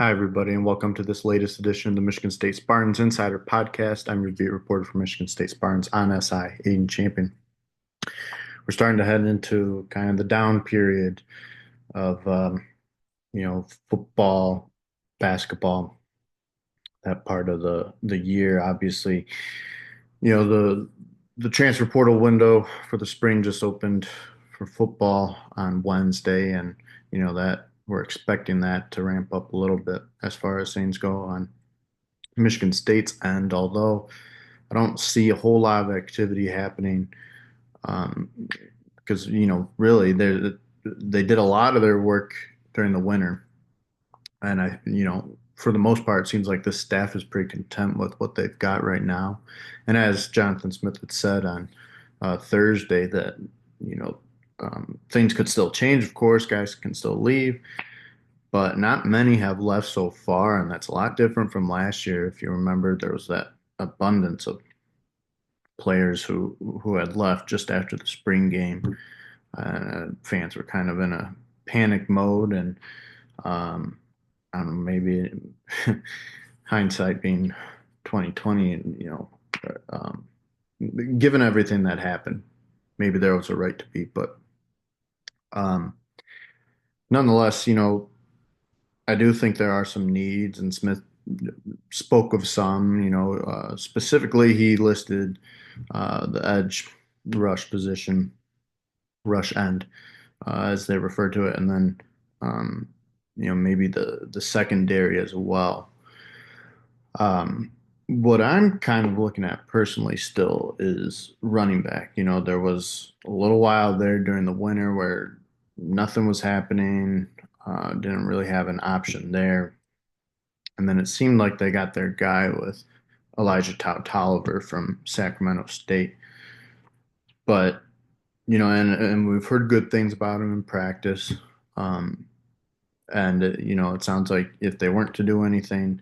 Hi, everybody, and welcome to this latest edition of the Michigan State Spartans Insider Podcast. I'm your beat reporter for Michigan State Spartans on SI, Aiden Champion. We're starting to head into kind of the down period of, football, basketball, that part of the year. Obviously, you know, the transfer portal window for the spring just opened for football on Wednesday, and that we're expecting that to ramp up a little bit as far as things go on Michigan State's end, although I don't see a whole lot of activity happening um, because really they did a lot of their work during the winter, and for the most part, it seems like the staff is pretty content with what they've got right now. And as Jonathan Smith had said on Thursday, that you know things could still change. Of course, guys can still leave, but not many have left so far, and that's a lot different from last year. If you remember, there was that abundance of players who had left just after the spring game. Fans were kind of in a panic mode, and um, I don't know, maybe hindsight being 2020, and um, given everything that happened, maybe there was a right to be, but um, nonetheless, I do think there are some needs, and Smith spoke of some. Specifically, he listed the edge rush position, rush end, as they refer to it, and then um, maybe the secondary as well. What I'm kind of looking at personally still is running back. There was a little while there during the winter where nothing was happening, didn't really have an option there. And then it seemed like they got their guy with Elijah Tolliver from Sacramento State. But, and we've heard good things about him in practice. Um, and, it sounds like if they weren't to do anything,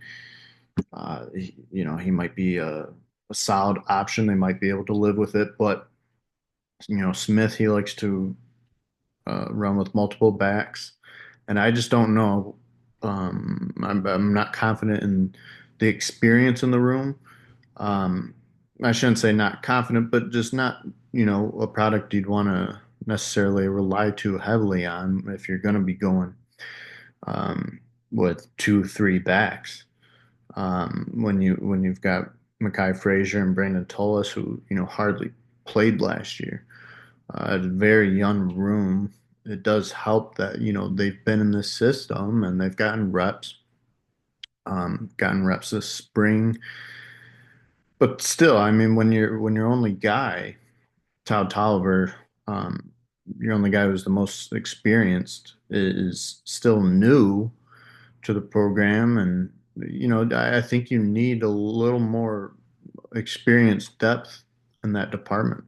he might be a solid option. They might be able to live with it. But, Smith, he likes to run with multiple backs. And I just don't know. I'm not confident in the experience in the room. Um, I shouldn't say not confident, but just not, a product you'd want to necessarily rely too heavily on if you're going to be going with two, three backs. When you've got Mackay Frazier and Brandon Tullis, who hardly played last year, a very young room. It does help that they've been in this system and they've gotten reps this spring. But still, I mean, when your only guy, Todd Tolliver, um, your only guy who's the most experienced, is still new to the program, and I think you need a little more experience depth in that department.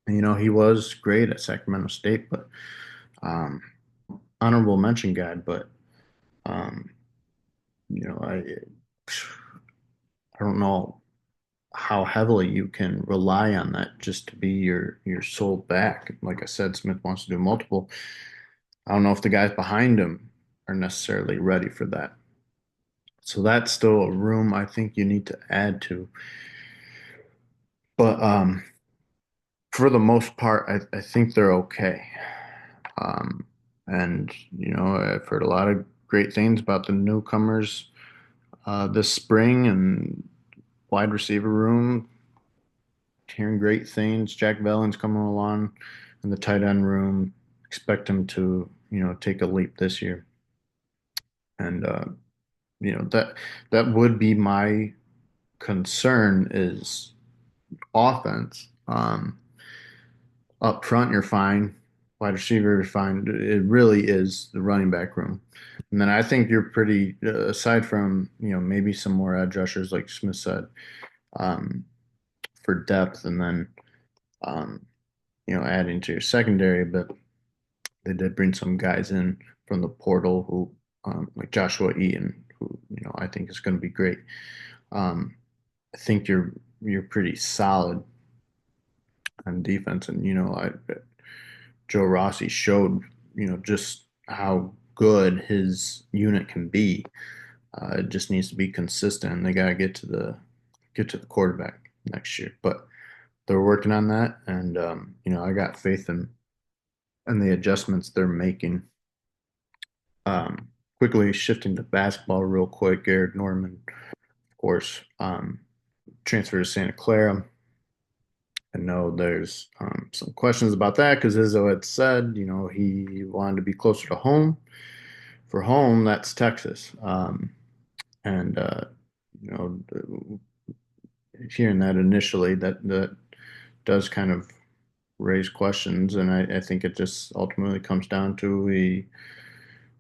He was great at Sacramento State, but um, honorable mention guy. But um, you know, I don't know how heavily you can rely on that just to be your sole back. Like I said, Smith wants to do multiple. I don't know if the guys behind him are necessarily ready for that. So that's still a room I think you need to add to. But for the most part, I think they're okay. Um, and I've heard a lot of great things about the newcomers this spring and wide receiver room. Hearing great things. Jack Vellin's coming along in the tight end room. Expect him to take a leap this year. And that would be my concern is offense. Up front, you're fine. Wide receiver, you're fine. It really is the running back room. And then I think you're pretty, aside from, maybe some more edge rushers, like Smith said, um, for depth, and then, um, adding to your secondary. But they did bring some guys in from the portal who, like Joshua Eaton, who, I think is going to be great. Um, I think you're pretty solid on defense, and Joe Rossi showed just how good his unit can be. It just needs to be consistent, and they got to get to the quarterback next year. But they're working on that, and I got faith in the adjustments they're making. Quickly shifting to basketball real quick. Garrett Norman, of course, transferred to Santa Clara. I know there's some questions about that because Izzo had said, he wanted to be closer to home. For home, that's Texas. And you know, hearing that initially, that does kind of raise questions, and I think it just ultimately comes down to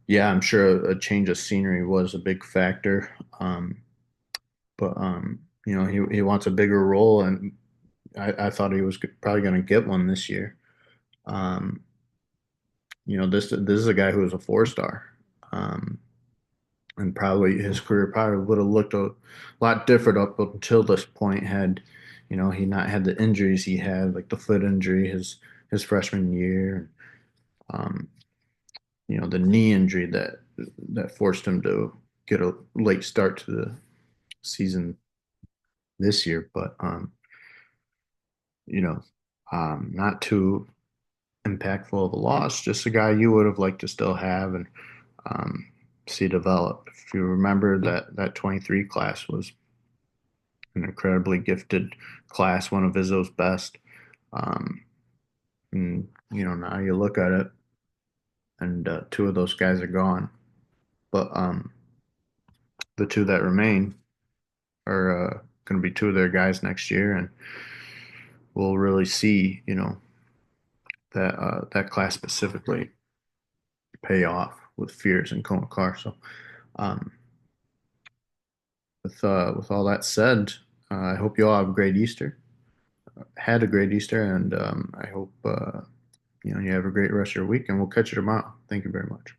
yeah, I'm sure a change of scenery was a big factor. But he wants a bigger role, and I thought he was probably going to get one this year. Um, this is a guy who was a four-star, um, and probably his career probably would have looked a lot different up until this point had he not had the injuries he had, like the foot injury his freshman year, um, the knee injury that forced him to get a late start to the season this year. But you know, not too impactful of a loss, just a guy you would have liked to still have and um, see develop. If you remember that 23 class was an incredibly gifted class, one of Izzo's best. Um, and now you look at it, and two of those guys are gone, but the two that remain are going to be two of their guys next year, and we'll really see, that class specifically pay off with Fears and Kona Carr. So, um, with all that said, I hope you all have a great Easter. Had a great Easter, and I hope you have a great rest of your week. And we'll catch you tomorrow. Thank you very much.